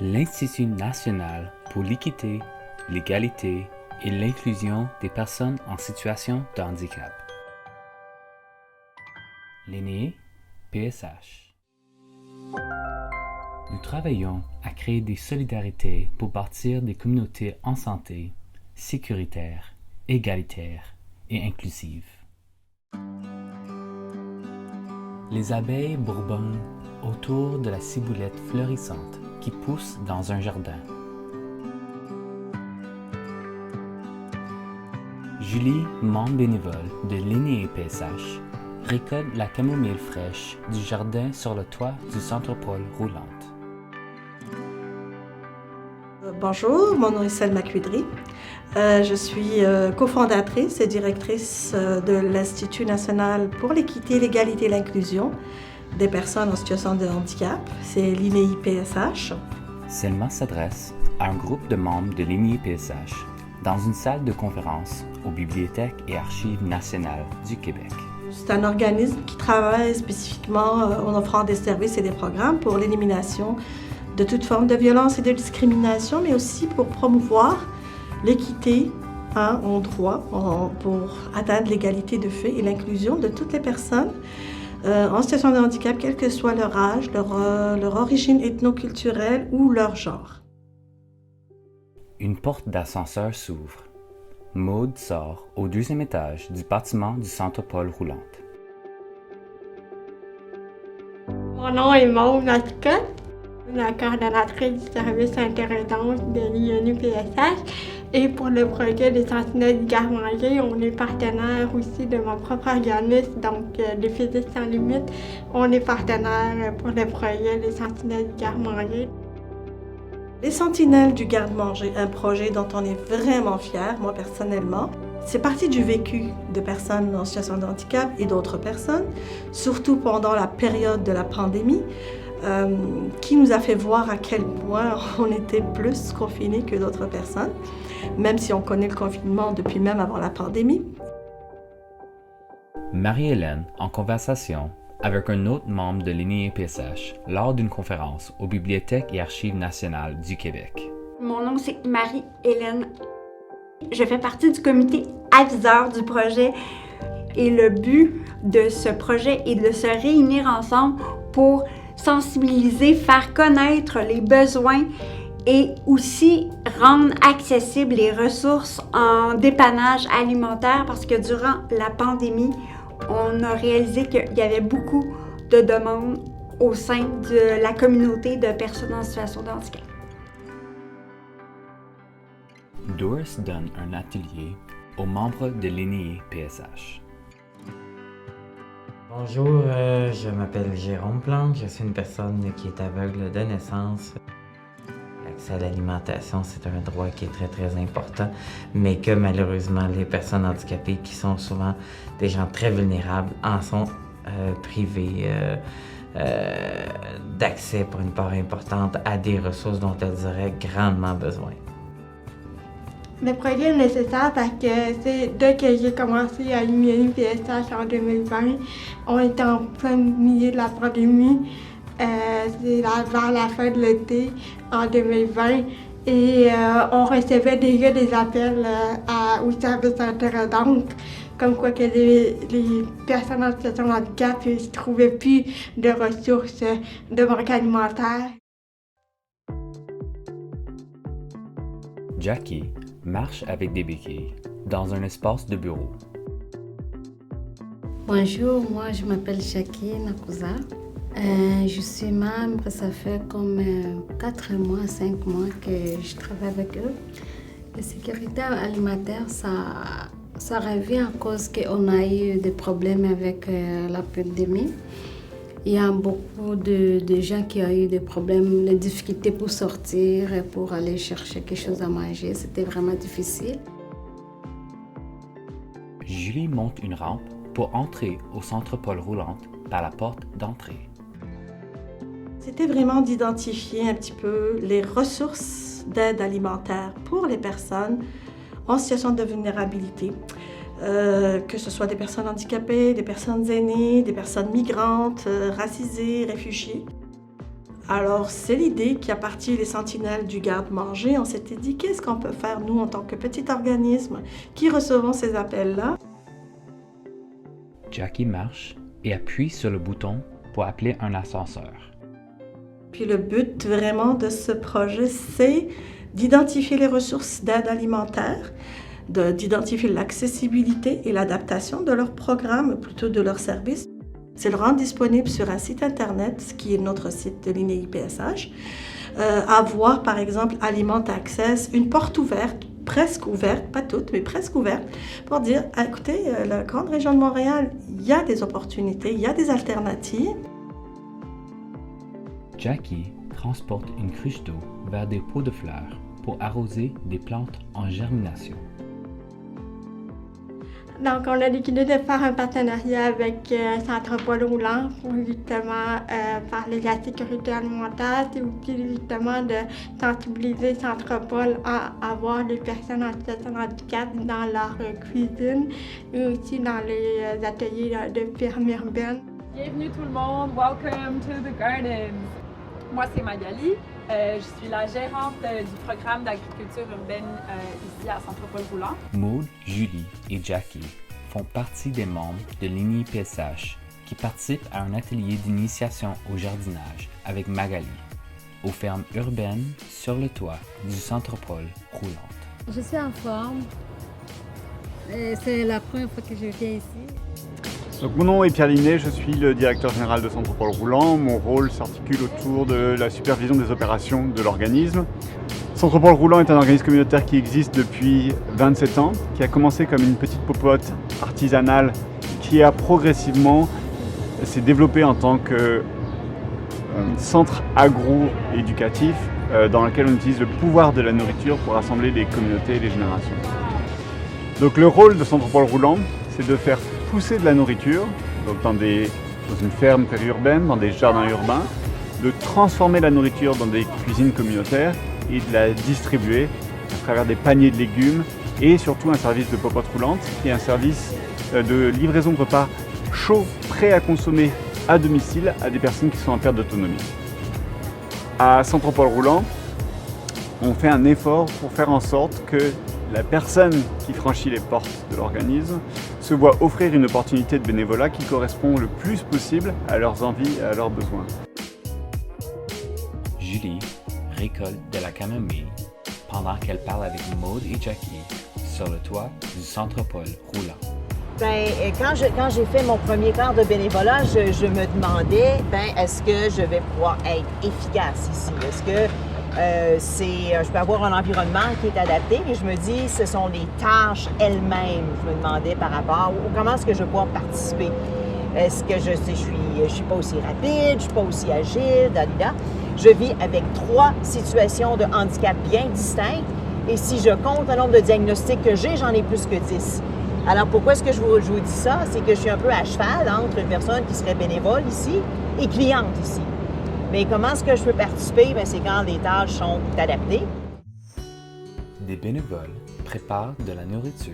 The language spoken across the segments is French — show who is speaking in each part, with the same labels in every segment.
Speaker 1: l'Institut national pour l'équité, l'égalité et l'inclusion des personnes en situation de handicap. L'INEE PSH. Nous travaillons à créer des solidarités pour bâtir des communautés en santé, sécuritaires, égalitaires et inclusives. Les abeilles bourbonnent autour de la ciboulette fleurissante qui pousse dans un jardin. Julie, membre bénévole de l'INEE PSH, récolte la camomille fraîche du jardin sur le toit du Centre Paul Roulante.
Speaker 2: Bonjour, mon nom est Selma Cuidry. Je suis cofondatrice et directrice de l'Institut national pour l'équité, l'égalité et l'inclusion des personnes en situation de handicap. C'est l'INEE PSH.
Speaker 1: Selma s'adresse à un groupe de membres de l'INEE PSH dans une salle de conférence aux Bibliothèques et Archives nationales du Québec.
Speaker 2: C'est un organisme qui travaille spécifiquement en offrant des services et des programmes pour l'élimination de toute forme de violence et de discrimination, mais aussi pour promouvoir l'équité en droit, pour atteindre l'égalité de fait et l'inclusion de toutes les personnes en situation de handicap, quel que soit leur âge, leur origine ethno-culturelle ou leur genre.
Speaker 1: Une porte d'ascenseur s'ouvre. Maude sort au 2e étage du bâtiment du Centre Paul Roulante.
Speaker 3: Mon nom est Maude Mascotte, la coordonnatrice du service interaidance de l'INEE PSH. Et pour le projet des Sentinelles du Garde-Manger, on est partenaire aussi de mon propre organisme, donc les Physiques sans limite. On est partenaire pour le projet des Sentinelles du Garde-Manger.
Speaker 2: Les Sentinelles du Garde-Manger, un projet dont on est vraiment fiers, moi personnellement. C'est parti du vécu de personnes en situation de handicap et d'autres personnes, surtout pendant la période de la pandémie, qui nous a fait voir à quel point on était plus confinés que d'autres personnes, même si on connaît le confinement depuis même avant la pandémie.
Speaker 1: Marie-Hélène, en conversation avec un autre membre de l'INEE PSH lors d'une conférence aux Bibliothèques et Archives nationales du Québec.
Speaker 4: Mon nom, c'est Marie-Hélène. Je fais partie du comité aviseur du projet et le but de ce projet est de se réunir ensemble pour sensibiliser, faire connaître les besoins et aussi rendre accessibles les ressources en dépannage alimentaire parce que durant la pandémie, on a réalisé qu'il y avait beaucoup de demandes au sein de la communauté de personnes en situation de handicap.
Speaker 1: Doris donne un atelier aux membres de l'INEE PSH.
Speaker 5: Bonjour, je m'appelle Jérôme Plante, je suis une personne qui est aveugle de naissance. L'accès à l'alimentation, c'est un droit qui est très très important, mais que malheureusement les personnes handicapées qui sont souvent des gens très vulnérables en sont privées d'accès pour une part importante à des ressources dont elles auraient grandement besoin.
Speaker 3: Le projet est nécessaire parce que dès que j'ai commencé à l'INEE PSH en 2020, on était en plein milieu de la pandémie. C'est vers la fin de l'été en 2020 et on recevait déjà des appels au service interaidance comme quoi que les personnes en situation de handicap ne trouvaient plus de ressources de banque alimentaire.
Speaker 1: Jackie marche avec des béquilles dans un espace de bureau.
Speaker 6: Bonjour, moi je m'appelle Jackie Nakusa. Je suis membre, ça fait comme 4 mois, 5 mois que je travaille avec eux. La sécurité alimentaire, ça revient à cause qu'on a eu des problèmes avec la pandémie. Il y a beaucoup de gens qui ont eu des problèmes, des difficultés pour sortir, pour aller chercher quelque chose à manger. C'était vraiment difficile.
Speaker 1: Julie monte une rampe pour entrer au Centre Paul Roulante par la porte d'entrée.
Speaker 2: C'était vraiment d'identifier un petit peu les ressources d'aide alimentaire pour les personnes en situation de vulnérabilité. Que ce soit des personnes handicapées, des personnes aînées, des personnes migrantes, racisées, réfugiées. Alors, c'est l'idée qui a parti les sentinelles du garde-manger. On s'était dit, qu'est-ce qu'on peut faire, nous, en tant que petit organisme, qui recevons ces appels-là?
Speaker 1: Jackie marche et appuie sur le bouton pour appeler un ascenseur.
Speaker 2: Puis le but vraiment de ce projet, c'est d'identifier les ressources d'aide alimentaire, d'identifier l'accessibilité et l'adaptation de leur programme, plutôt de leur service. C'est le rendre disponible sur un site Internet, qui est notre site de l'INEI-PSH. Avoir, par exemple, Aliment Access, une porte ouverte, presque ouverte, pas toute, mais presque ouverte, pour dire, écoutez, la grande région de Montréal, il y a des opportunités, il y a des alternatives.
Speaker 1: Jackie transporte une cruche d'eau vers des pots de fleurs pour arroser des plantes en germination.
Speaker 3: Donc, on a décidé de faire un partenariat avec Centre Paul Roulant pour justement parler de la sécurité alimentaire et aussi justement de sensibiliser Centre Paul à avoir les personnes en situation de handicap dans leur cuisine et aussi dans les ateliers de ferme urbaine.
Speaker 7: Bienvenue tout le monde, welcome to the gardens. Moi c'est Magali, je suis la gérante du programme d'agriculture urbaine ici à Centre Paul Roulant.
Speaker 1: Maud, Julie et Jackie font partie des membres de l'INEI-PSH qui participent à un atelier d'initiation au jardinage avec Magali, aux fermes urbaines sur le toit du Centre Paul Roulante.
Speaker 6: Je suis en forme. C'est la première fois que je viens ici.
Speaker 8: Donc, mon nom est Pierre Linet, je suis le directeur général de Centre Paul Roulant. Mon rôle s'articule autour de la supervision des opérations de l'organisme. Centre Paul Roulant est un organisme communautaire qui existe depuis 27 ans, qui a commencé comme une petite popote artisanale qui a progressivement s'est développé en tant que centre agro-éducatif dans lequel on utilise le pouvoir de la nourriture pour rassembler les communautés et les générations. Donc le rôle de Centre Paul Roulant, c'est de faire pousser de la nourriture donc dans une ferme périurbaine, dans des jardins urbains, de transformer la nourriture dans des cuisines communautaires et de la distribuer à travers des paniers de légumes et surtout un service de popote roulante qui est un service de livraison de repas chauds, prêts à consommer à domicile à des personnes qui sont en perte d'autonomie. À Centre Paul Roulant, on fait un effort pour faire en sorte que la personne qui franchit les portes de l'organisme se voit offrir une opportunité de bénévolat qui correspond le plus possible à leurs envies et à leurs besoins.
Speaker 1: Julie récolte de la camomille pendant qu'elle parle avec Maud et Jackie sur le toit du Centre Paul Roulant.
Speaker 9: Quand j'ai fait mon premier quart de bénévolat, je me demandais, est-ce que je vais pouvoir être efficace ici? Est-ce que je peux avoir un environnement qui est adapté? Et je me dis, ce sont les tâches elles-mêmes. Je me demandais par rapport comment est-ce que je vais pouvoir participer? Est-ce que je suis pas aussi rapide, je suis pas aussi agile, dalida. Je vis avec 3 situations de handicap bien distinctes. Et si je compte le nombre de diagnostics que j'ai, j'en ai plus que 10. Alors, pourquoi est-ce que je vous dis ça? C'est que je suis un peu à cheval entre une personne qui serait bénévole ici et cliente ici. Mais comment est-ce que je peux participer? C'est quand les tâches sont adaptées.
Speaker 1: Des bénévoles préparent de la nourriture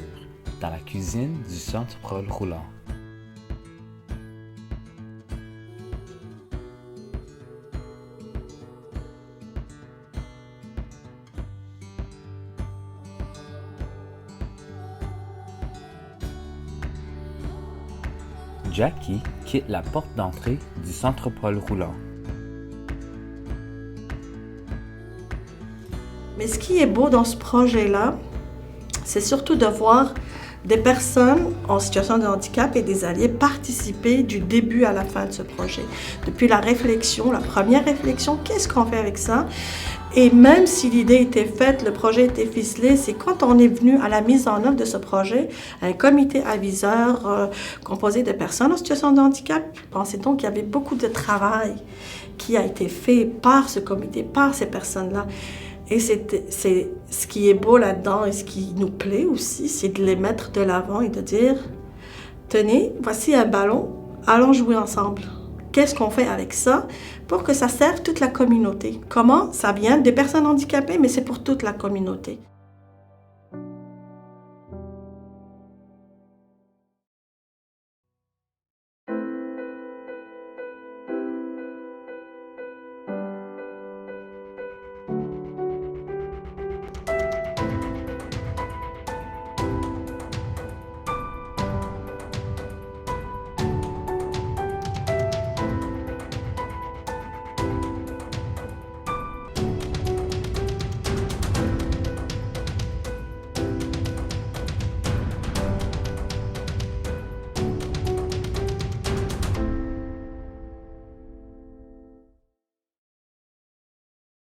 Speaker 1: dans la cuisine du Centre Paul Roulant. Jackie quitte la porte d'entrée du Centre Paul Roulant.
Speaker 2: Mais ce qui est beau dans ce projet-là, c'est surtout de voir des personnes en situation de handicap et des alliés participer du début à la fin de ce projet. Depuis la réflexion, la première réflexion, qu'est-ce qu'on fait avec ça? Et même si l'idée était faite, le projet était ficelé, c'est quand on est venu à la mise en œuvre de ce projet, un comité aviseur composé de personnes en situation de handicap. Pensez donc qu'il y avait beaucoup de travail qui a été fait par ce comité, par ces personnes-là. Et c'est ce qui est beau là-dedans et ce qui nous plaît aussi, c'est de les mettre de l'avant et de dire, tenez, voici un ballon, allons jouer ensemble. Qu'est-ce qu'on fait avec ça pour que ça serve toute la communauté? Comment? Ça vient des personnes handicapées, mais c'est pour toute la communauté.